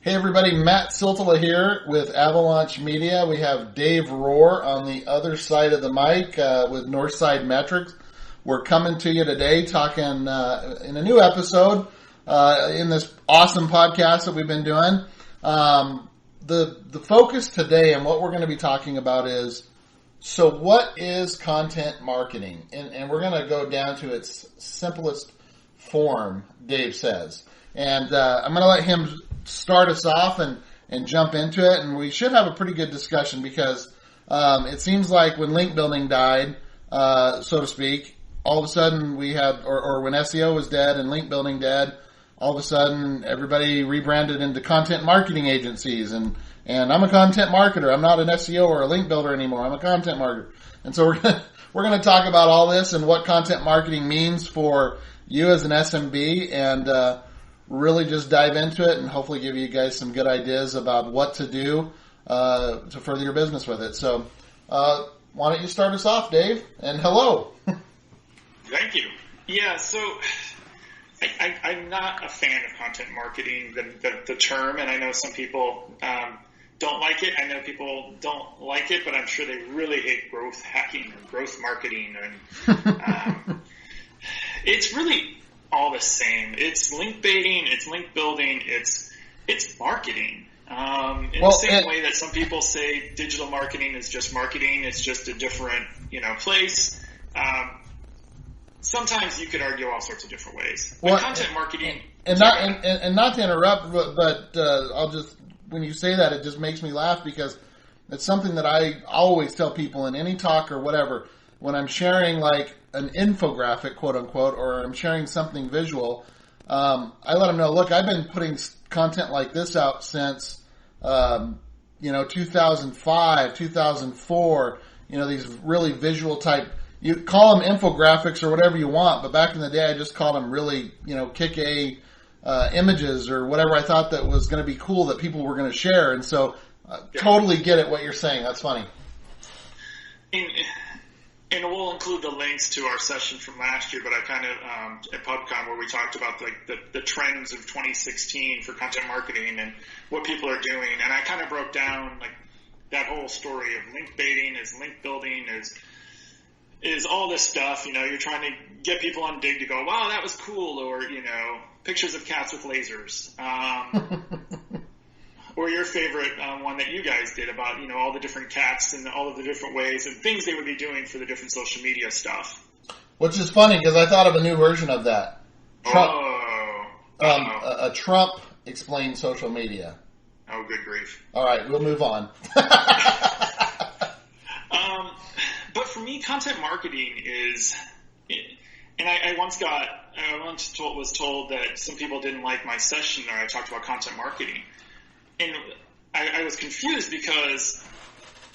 Hey everybody, Matt Siltala here with Avalanche Media. We have Dave Rohr on the other side of the mic with Northside Metrics. We're coming to you today talking in a new episode in this awesome podcast that we've been doing. The focus today and what we're going to be talking about is, so what is content marketing? And we're going to go down to its simplest form, Dave says. And I'm going to let him start us off and jump into it, and we should have a pretty good discussion because it seems like when link building died, so to speak, all of a sudden we had, or when SEO was dead and link building dead, all of a sudden everybody rebranded into content marketing agencies, and I'm a content marketer. I'm not an SEO or a link builder anymore. I'm a content marketer. And so we're gonna talk about all this and what content marketing means for you as an SMB, and really just dive into it and hopefully give you guys some good ideas about what to do to further your business with it. So why don't you start us off, Dave? And hello. Thank you. Yeah, so I'm not a fan of content marketing, the term, and I know some people don't like it. I know people don't like it, but I'm sure they really hate growth hacking or growth marketing. And it's really all the same. It's link baiting, it's link building, it's marketing. The same way that some people say digital marketing is just marketing, it's just a different, place. Sometimes you could argue all sorts of different ways. But content marketing, and not to interrupt, but I'll just, when you say that, it just makes me laugh because it's something that I always tell people in any talk or whatever. When I'm sharing like an infographic, quote unquote, or I'm sharing something visual, I let them know, look, I've been putting content like this out since, 2005, 2004, these really visual type, you call them infographics or whatever you want, but back in the day I just called them really, kick-A images or whatever I thought that was going to be cool that people were going to share. And so totally get it what you're saying. That's funny. And we'll include the links to our session from last year, but I kind of, at PubCon, where we talked about the trends of 2016 for content marketing and what people are doing. And I kind of broke down that whole story of link baiting, is link building, is all this stuff. You're trying to get people on Dig to go, wow, that was cool, or, pictures of cats with lasers. Or your favorite one that you guys did about, all the different cats and all of the different ways and things they would be doing for the different social media stuff. Which is funny because I thought of a new version of that. Trump, a Trump explained social media. Oh, good grief. All right, we'll move on. But for me, content marketing is, and I once was told that some people didn't like my session where I talked about content marketing. And I was confused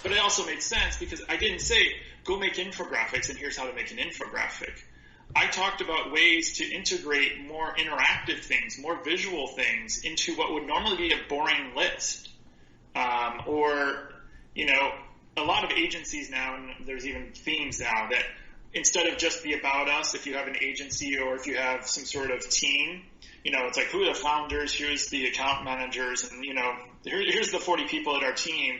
but it also made sense because I didn't say, go make infographics and here's how to make an infographic. I talked about ways to integrate more interactive things, more visual things into what would normally be a boring list. A lot of agencies now, and there's even themes now, that instead of just the about us, if you have an agency or if you have some sort of team, it's like, who are the founders, here's the account managers, and, here's the 40 people at our team.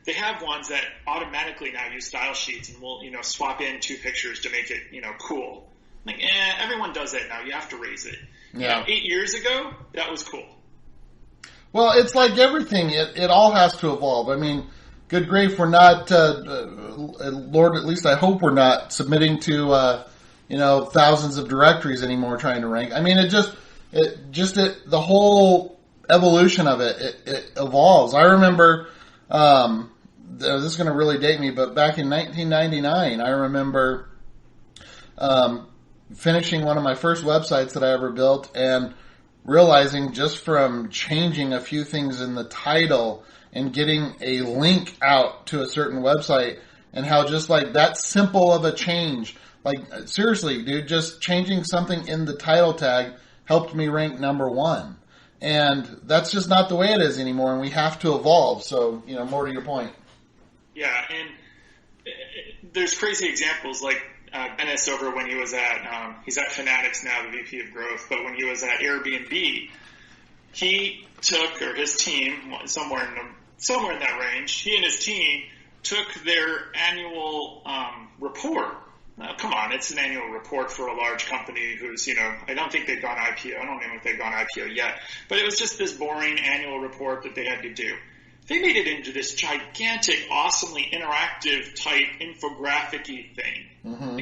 They have ones that automatically now use style sheets and will, swap in 2 pictures to make it, cool. Everyone does that now. You have to raise it. Yeah. 8 years ago, that was cool. Well, it's like everything. It all has to evolve. I mean, good grief, we're not, Lord, at least I hope we're not submitting to, thousands of directories anymore trying to rank. I mean, the whole evolution of it evolves. I remember, this is going to really date me, but back in 1999, I remember finishing one of my first websites that I ever built and realizing just from changing a few things in the title and getting a link out to a certain website and how just like that simple of a change, like seriously, dude, just changing something in the title tag helped me rank #1. And that's just not the way it is anymore, and we have to evolve. So, more to your point. Yeah, and there's crazy examples like Dennis over when he was at, he's at Fanatics now, the VP of Growth, but when he was at Airbnb, he took, or his team, somewhere in that range, he and his team took their annual report. Now, come on, it's an annual report for a large company who's, I don't think they've gone IPO. I don't know if they've gone IPO yet. But it was just this boring annual report that they had to do. They made it into this gigantic, awesomely interactive type infographic-y thing. Mm-hmm.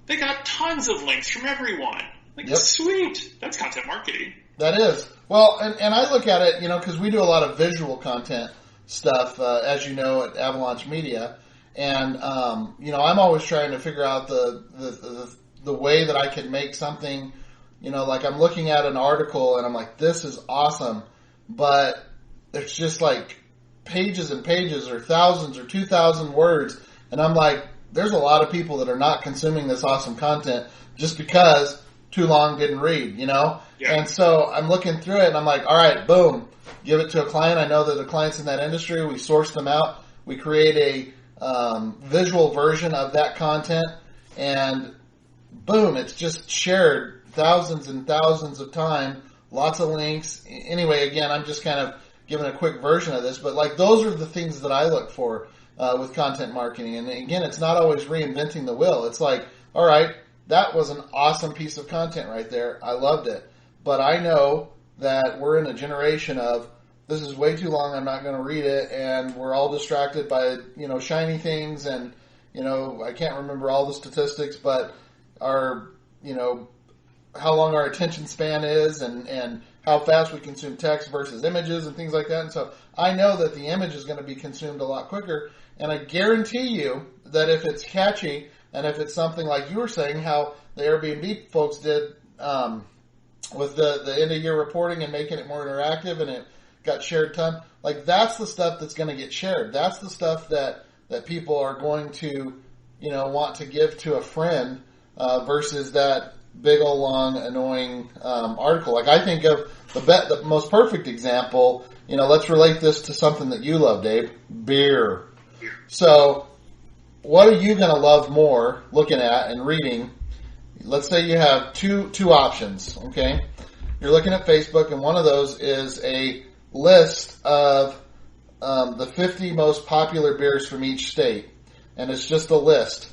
They got tons of links from everyone. Yep. Sweet. That's content marketing. That is. Well, and I look at it, because we do a lot of visual content stuff, as you know, at Avalanche Media. And, I'm always trying to figure out the way that I can make something, like I'm looking at an article and I'm like, this is awesome. But it's just like pages and pages or thousands or 2,000 words. And I'm like, there's a lot of people that are not consuming this awesome content just because too long didn't read, Yeah. And so I'm looking through it and I'm like, all right, boom, give it to a client. I know that the clients in that industry, we source them out. We create a visual version of that content and boom, it's just shared thousands and thousands of times, lots of links. Anyway, again, I'm just kind of giving a quick version of this, but like those are the things that I look for with content marketing. And again, it's not always reinventing the wheel. It's like, all right, that was an awesome piece of content right there. I loved it. But I know that we're in a generation of this is way too long, I'm not going to read it, and we're all distracted by, shiny things, and, I can't remember all the statistics, but our, how long our attention span is and how fast we consume text versus images and things like that. And so I know that the image is going to be consumed a lot quicker, and I guarantee you that if it's catchy and if it's something like you were saying, how the Airbnb folks did with the end-of-year reporting and making it more interactive and it got shared ton, like that's the stuff that's going to get shared. That's the stuff that people are going to, want to give to a friend versus that big old long annoying article. Like I think of the most perfect example, let's relate this to something that you love, Dave, beer. So what are you going to love more looking at and reading? Let's say you have two options, okay? You're looking at Facebook, and one of those is a list of the 50 most popular beers from each state, and it's just a list.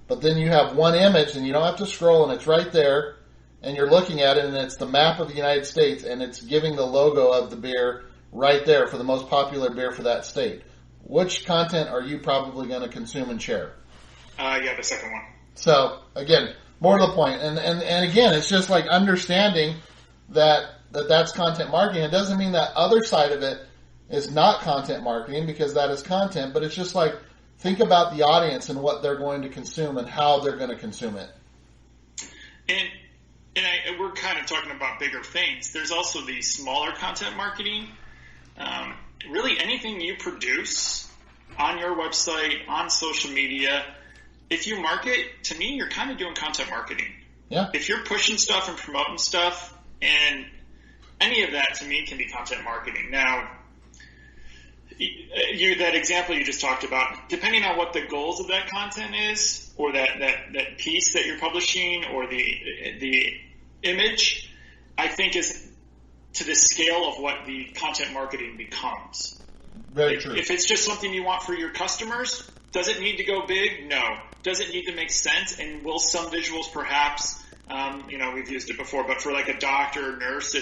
But then you have one image, and you don't have to scroll, and it's right there, and you're looking at it, and it's the map of the United States, and it's giving the logo of the beer right there for the most popular beer for that state. Which content are you probably going to consume and share? The second one. So, again, more to the point. And again, it's just like understanding that's content marketing. It doesn't mean that other side of it is not content marketing, because that is content, but it's just like think about the audience and what they're going to consume and how they're going to consume it. And we're kind of talking about bigger things. There's also the smaller content marketing. Really anything you produce on your website, on social media, if you market, to me, you're kind of doing content marketing. Yeah. If you're pushing stuff and promoting stuff, and any of that to me can be content marketing. Now, that example you just talked about, depending on what the goals of that content is, or that piece that you're publishing, or the image, I think is to the scale of what the content marketing becomes. Very true. If it's just something you want for your customers, does it need to go big? No. Does it need to make sense? And will some visuals perhaps, we've used it before, but for like a doctor or nurse,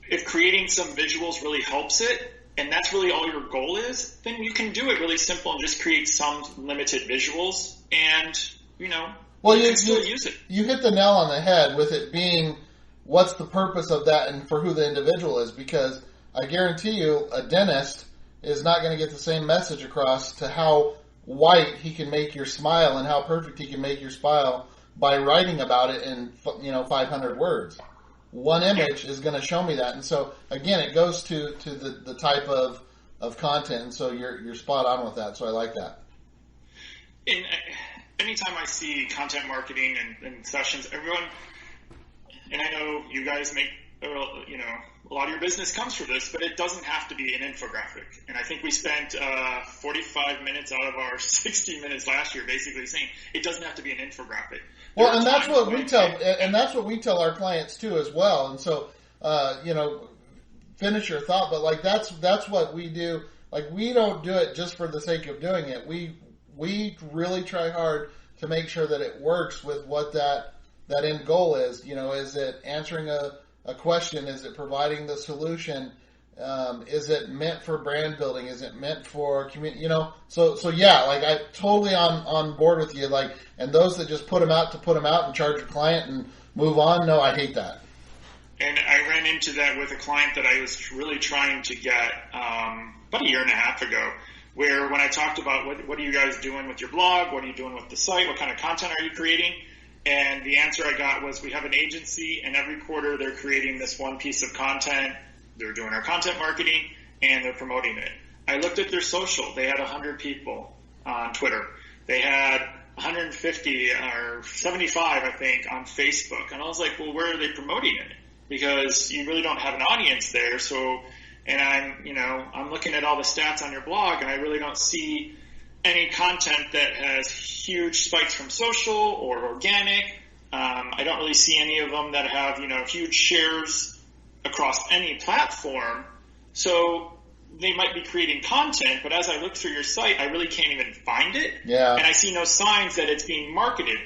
if creating some visuals really helps it, and that's really all your goal is, then you can do it really simple and just create some limited visuals, and, you can still use it. You hit the nail on the head with it being what's the purpose of that and for who the individual is, because I guarantee you a dentist is not going to get the same message across to how white he can make your smile and how perfect he can make your smile by writing about it in 500 words. One image is going to show me that. And so again, it goes to the type of content, and so you're spot on with that. So I like that. And anytime I see content marketing and sessions, everyone, and I know you guys make a lot of your business comes from this, but it doesn't have to be an infographic. And I think we spent 45 minutes out of our 60 minutes last year basically saying it doesn't have to be an infographic. Well, and that's what we tell our clients too as well. And so, finish your thought, but like that's what we do. Like we don't do it just for the sake of doing it. We really try hard to make sure that it works with what that end goal is. You know, is it answering a question? Is it providing the solution? Is it meant for brand building? Is it meant for community? You know, so yeah, like I totally on board with you. Like, and those that just put them out and charge a client and move on. No, I hate that. And I ran into that with a client that I was really trying to get about a year and a half ago, where when I talked about what are you guys doing with your blog, what are you doing with the site, what kind of content are you creating, and the answer I got was we have an agency, and every quarter they're creating this one piece of content, they're doing our content marketing, and they're promoting it. I looked at their social. They had 100 people on Twitter. They had 150 or 75, I think, on Facebook. And I was like, well, where are they promoting it? Because you really don't have an audience there. So, and I'm looking at all the stats on your blog, and I really don't see any content that has huge spikes from social or organic. I don't really see any of them that have, huge shares across any platform. So they might be creating content, but as I look through your site, I really can't even find it. Yeah. And I see no signs that it's being marketed.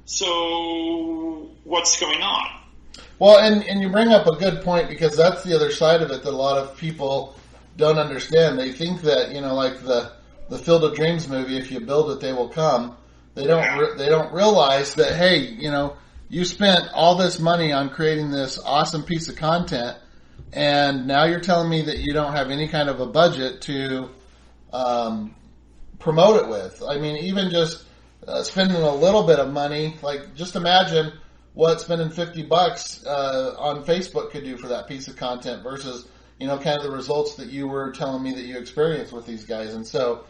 So what's going on? Well, and you bring up a good point, because that's the other side of it that a lot of people don't understand. They think that, like the Field of Dreams movie, if you build it, they will come. They don't realize that, hey, you spent all this money on creating this awesome piece of content, and now you're telling me that you don't have any kind of a budget to promote it with. I mean, even just spending a little bit of money, like just imagine what spending $50 on Facebook could do for that piece of content versus, kind of the results that you were telling me that you experienced with these guys. And so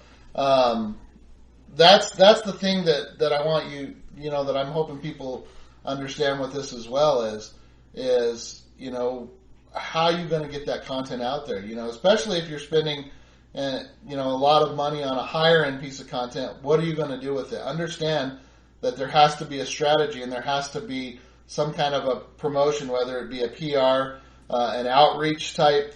that's the thing that I want you, that I'm hoping people understand with this as well is how are you going to get that content out there? Especially if you're spending a lot of money on a higher end piece of content. What are you going to do with it? Understand that there has to be a strategy, and there has to be some kind of a promotion, whether it be a PR, an outreach type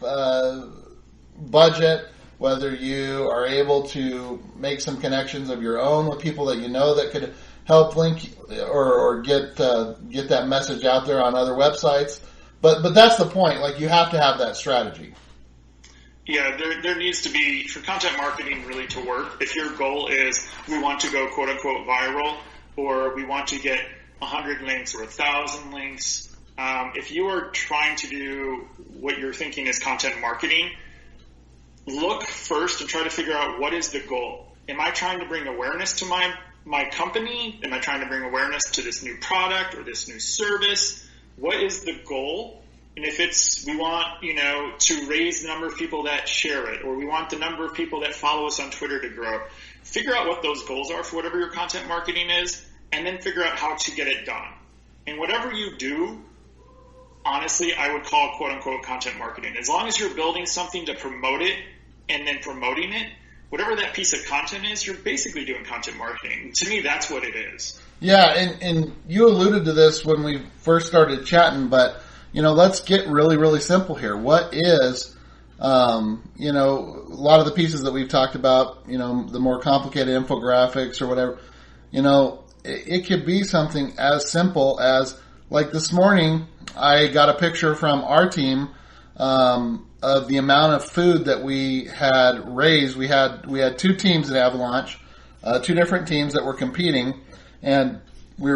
budget, whether you are able to make some connections of your own with people that that could help link or get that message out there on other websites. But that's the point. Like, you have to have that strategy. Yeah, there needs to be, for content marketing really to work, if your goal is we want to go quote unquote viral, or we want to get 100 links or 1,000 links, if you are trying to do what you're thinking is content marketing, look first and try to figure out what is the goal. Am I trying to bring awareness to my company? Am I trying to bring awareness to this new product or this new service? What is the goal? And if it's, we want, to raise the number of people that share it, or we want the number of people that follow us on Twitter to grow, figure out what those goals are for whatever your content marketing is, and then figure out how to get it done. And whatever you do, honestly, I would call quote unquote content marketing. As long as you're building something to promote it and then promoting it, whatever that piece of content is, you're basically doing content marketing. To me, that's what it is. Yeah, and you alluded to this when we first started chatting, but, let's get really, really simple here. What is, a lot of the pieces that we've talked about, the more complicated infographics or whatever, it could be something as simple as, like this morning, I got a picture from our team of the amount of food that we had raised. We had two teams at Avalanche, two different teams that were competing, and we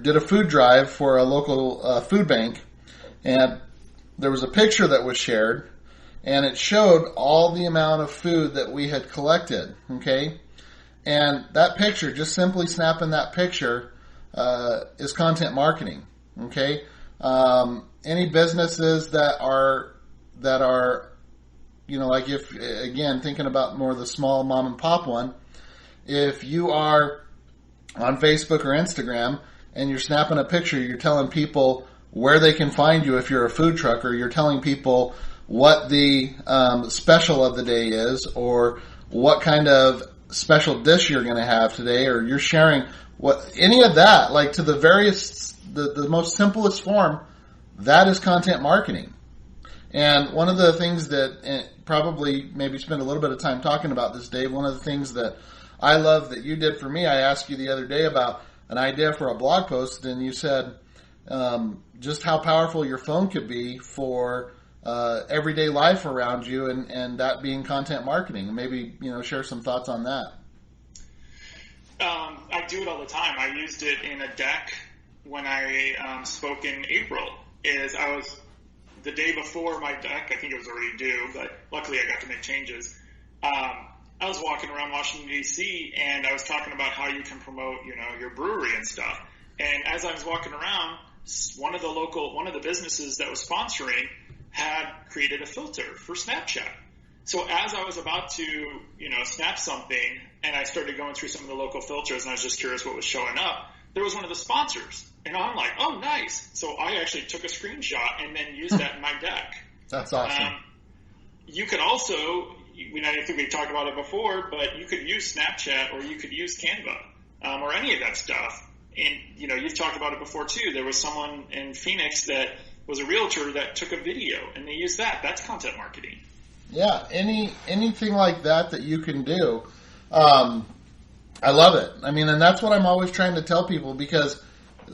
did a food drive for a local food bank, and there was a picture that was shared, and it showed all the amount of food that we had collected. Okay, and that picture, just simply snapping that picture, is content marketing. Okay, any businesses that are, like if, again, thinking about more the small mom and pop one, if you are on Facebook or Instagram and you're snapping a picture, you're telling people where they can find you if you're a food truck, or you're telling people what the special of the day is, or what kind of special dish you're going to have today, or you're sharing any of that, like to the most simplest form, that is content marketing. And one of the things that probably maybe spend a little bit of time talking about this, Dave, one of the things that I love that you did for me, I asked you the other day about an idea for a blog post, and you said just how powerful your phone could be for everyday life around you, and that being content marketing. Maybe, share some thoughts on that. I do it all the time. I used it in a deck when I spoke in April. The day before my deck, I think it was already due, but luckily I got to make changes. I was walking around Washington, D.C., and I was talking about how you can promote, your brewery and stuff. And as I was walking around, one of the businesses that was sponsoring had created a filter for Snapchat. So as I was about to, snap something, and I started going through some of the local filters, and I was just curious what was showing up, there was one of the sponsors. And I'm like, oh, nice. So I actually took a screenshot and then used that in my deck. That's awesome. You could also, I think we talked about it before, but you could use Snapchat or you could use Canva or any of that stuff. And, you've talked about it before, too. There was someone in Phoenix that was a realtor that took a video, and they used that. That's content marketing. Yeah, anything like that you can do. I love it. I mean, and that's what I'm always trying to tell people, because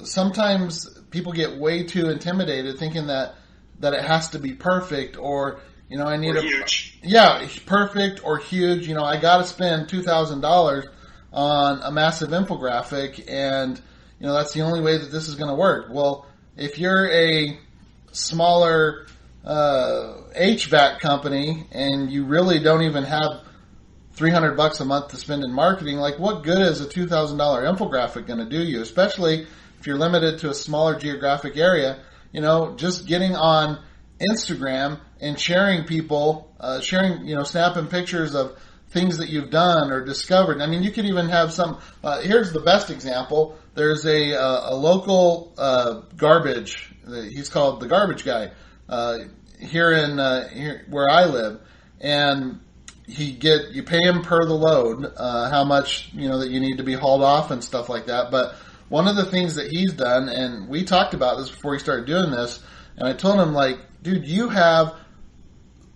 sometimes people get way too intimidated thinking that it has to be perfect, or, I need huge. Yeah, perfect or huge. I got to spend $2,000 on a massive infographic, and, that's the only way that this is going to work. Well, if you're a smaller HVAC company and you really don't even have $300 a month to spend in marketing, like, what good is a $2,000 infographic going to do you? Especially if you're limited to a smaller geographic area, just getting on Instagram and sharing snapping pictures of things that you've done or discovered. I mean, you could even have some, here's the best example. There's a local garbage, he's called the Garbage Guy, here where I live, and you pay him per the load, how much, that you need to be hauled off and stuff like that. But one of the things that he's done, and we talked about this before he started doing this, and I told him, like, dude, you have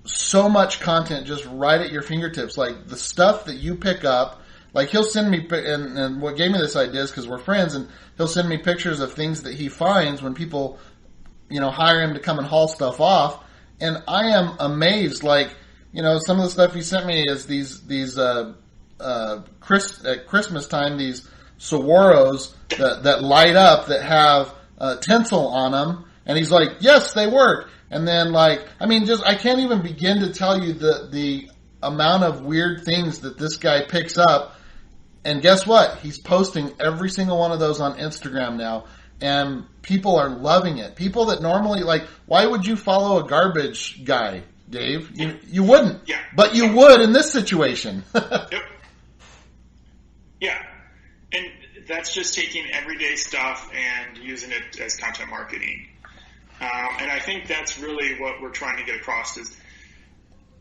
so much content just right at your fingertips. Like, the stuff that you pick up, like, he'll send me, and what gave me this idea is because we're friends, and he'll send me pictures of things that he finds when people, hire him to come and haul stuff off. And I am amazed, like, some of the stuff he sent me is these at Christmas time, these Saguaros that light up, that have tinsel on them. And he's like, yes, they work. And then, like, I mean, I can't even begin to tell you the amount of weird things that this guy picks up. And guess what? He's posting every single one of those on Instagram now. And people are loving it. People that normally, like, why would you follow a garbage guy, Dave? You wouldn't. Yeah. But you would in this situation. Yep. Yeah. And that's just taking everyday stuff and using it as content marketing. And I think that's really what we're trying to get across is,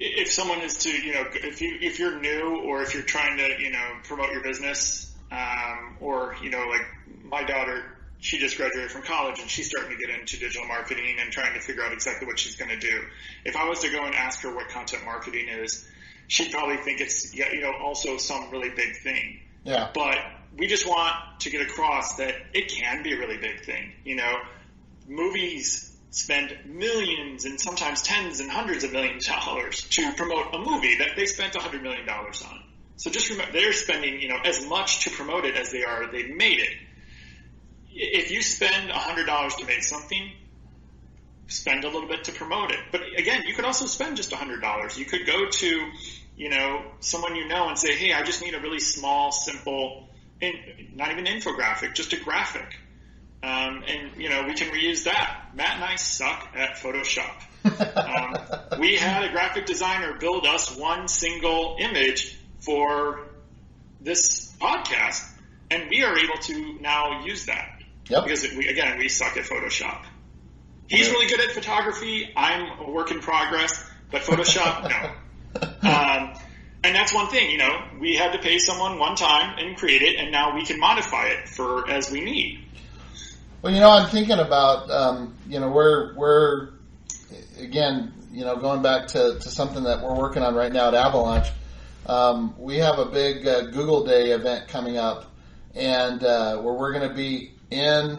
if someone is to, if you're new, or if you're trying to, promote your business, or, like my daughter, she just graduated from college and she's starting to get into digital marketing and trying to figure out exactly what she's going to do. If I was to go and ask her what content marketing is, she'd probably think it's, also some really big thing. Yeah. But we just want to get across that it can be a really big thing. Movies spend millions and sometimes tens and hundreds of millions of dollars to promote a movie that they spent $100 million on. So just remember, they're spending, as much to promote it as they've made it. If you spend $100 to make something, spend a little bit to promote it. But again, you could also spend just $100. You could go to, someone and say, hey, I just need a really small, simple, not even infographic, just a graphic. And we can reuse that. Matt and I suck at Photoshop. We had a graphic designer build us one single image for this podcast, and we are able to now use that. Yep. Because we suck at Photoshop. He's really good at photography. I'm a work in progress, but Photoshop, no. And that's one thing, we had to pay someone one time and create it, and now we can modify it as we need. Well, I'm thinking about, we're again, going back to something that we're working on right now at Avalanche, we have a big Google Day event coming up, and where we're going to be in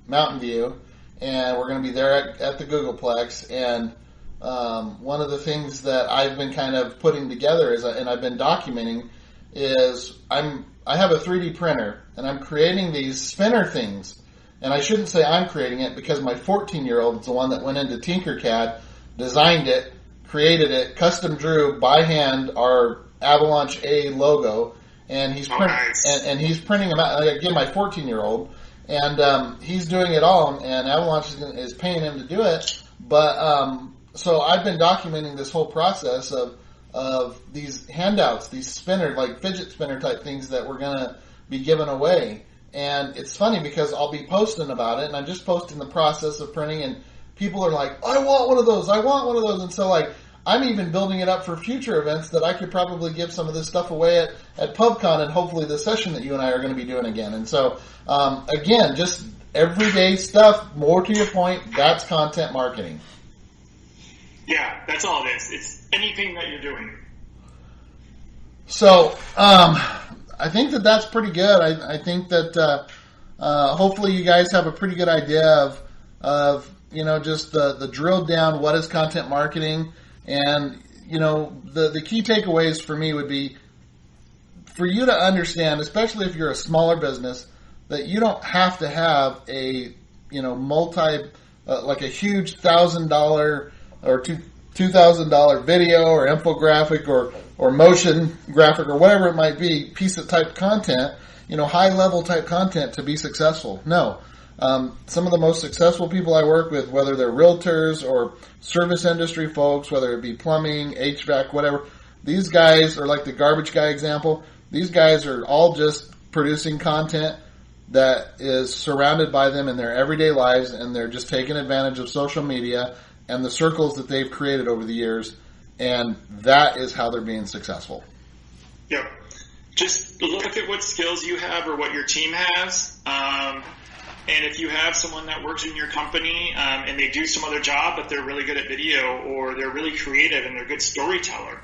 Mountain View, and we're going to be there at the Googleplex. And one of the things that I've been kind of putting together and I've been documenting is I have a 3D printer, and I'm creating these spinner things. And I shouldn't say I'm creating it, because my 14-year-old is the one that went into Tinkercad, designed it, created it, custom drew by hand our Avalanche A logo, and he's and he's printing them out. Again, my 14-year-old, and he's doing it all, and Avalanche is paying him to do it. But so I've been documenting this whole process of these handouts, these spinner, like fidget spinner type things that we're going to be giving away. And it's funny because I'll be posting about it, and I'm just posting the process of printing, and people are like, I want one of those, I want one of those. And so, like, I'm even building it up for future events that I could probably give some of this stuff away at PubCon, and hopefully the session that you and I are going to be doing again. And so, again, just everyday stuff, more to your point, that's content marketing. Yeah, that's all it is. It's anything that you're doing. So, I think that's pretty good. I think that hopefully you guys have a pretty good idea of just the drilled down what is content marketing, and the key takeaways for me would be for you to understand, especially if you're a smaller business, that you don't have to have a like a huge $1,000 or $2,000 video or infographic or motion graphic or whatever it might be, piece of type content, high level type content to be successful. No. Some of the most successful people I work with, whether they're realtors or service industry folks, whether it be plumbing, HVAC, whatever, these guys are like the garbage guy example. These guys are all just producing content that is surrounded by them in their everyday lives, and they're just taking advantage of social media and the circles that they've created over the years, and that is how they're being successful. Yep. Just look at what skills you have or what your team has. And if you have someone that works in your company and they do some other job, but they're really good at video, or they're really creative and they're a good storyteller,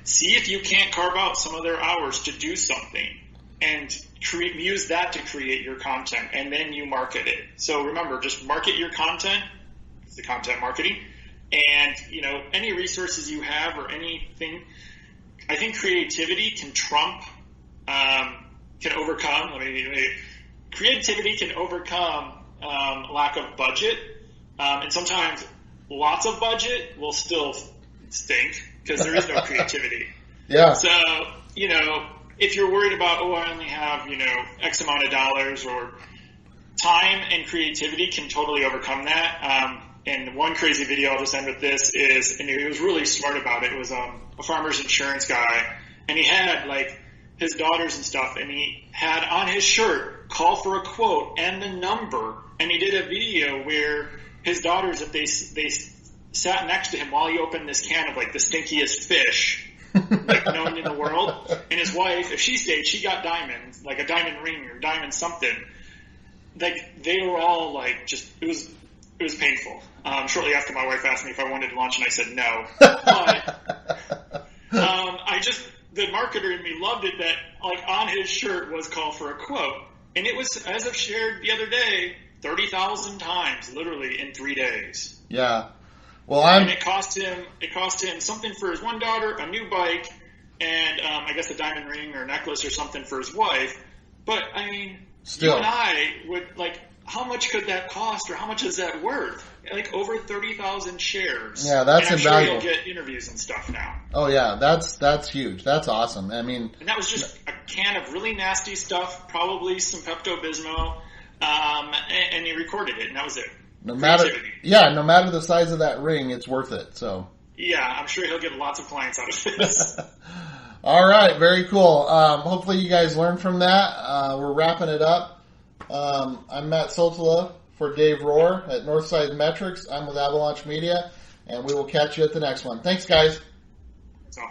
see if you can't carve out some of their hours to do something and use that to create your content, and then you market it. So remember, just market your content. It's the content marketing. And, any resources you have or anything, I think creativity can overcome, creativity can overcome lack of budget. And sometimes lots of budget will still stink because there is no creativity. Yeah. So, if you're worried about, I only have, X amount of dollars, or time and creativity can totally overcome that. And one crazy video, I'll just end with this, and he was really smart about it. It was a farmer's insurance guy, and he had his daughters and stuff, and he had on his shirt, call for a quote and the number, and he did a video where his daughters, if they sat next to him while he opened this can of the stinkiest fish known in the world, and his wife, if she stayed, she got diamonds, like a diamond ring or diamond something. They were all it was painful. Shortly after, my wife asked me if I wanted lunch, and I said no. But the marketer in me loved it that on his shirt was call for a quote, and it was, as I've shared the other day, 30,000 times, literally in 3 days. Yeah. Well, and it cost him something for his one daughter, a new bike, and I guess a diamond ring or necklace or something for his wife. But I mean, still, you and I would how much could that cost, or how much is that worth? Over 30,000 shares. Yeah, that's and I'm invaluable. Sure you'll get interviews and stuff now. Oh yeah, that's huge. That's awesome. I mean, and that was just a can of really nasty stuff, probably some Pepto-Bismol, and he recorded it, and that was it. No matter the size of that ring, it's worth it. So yeah, I'm sure he'll get lots of clients out of this. All right, very cool. Hopefully you guys learned from that. We're wrapping it up. I'm Matt Soltala for Dave Rohr at Northside Metrics. I'm with Avalanche Media, and we will catch you at the next one. Thanks, guys. That's all.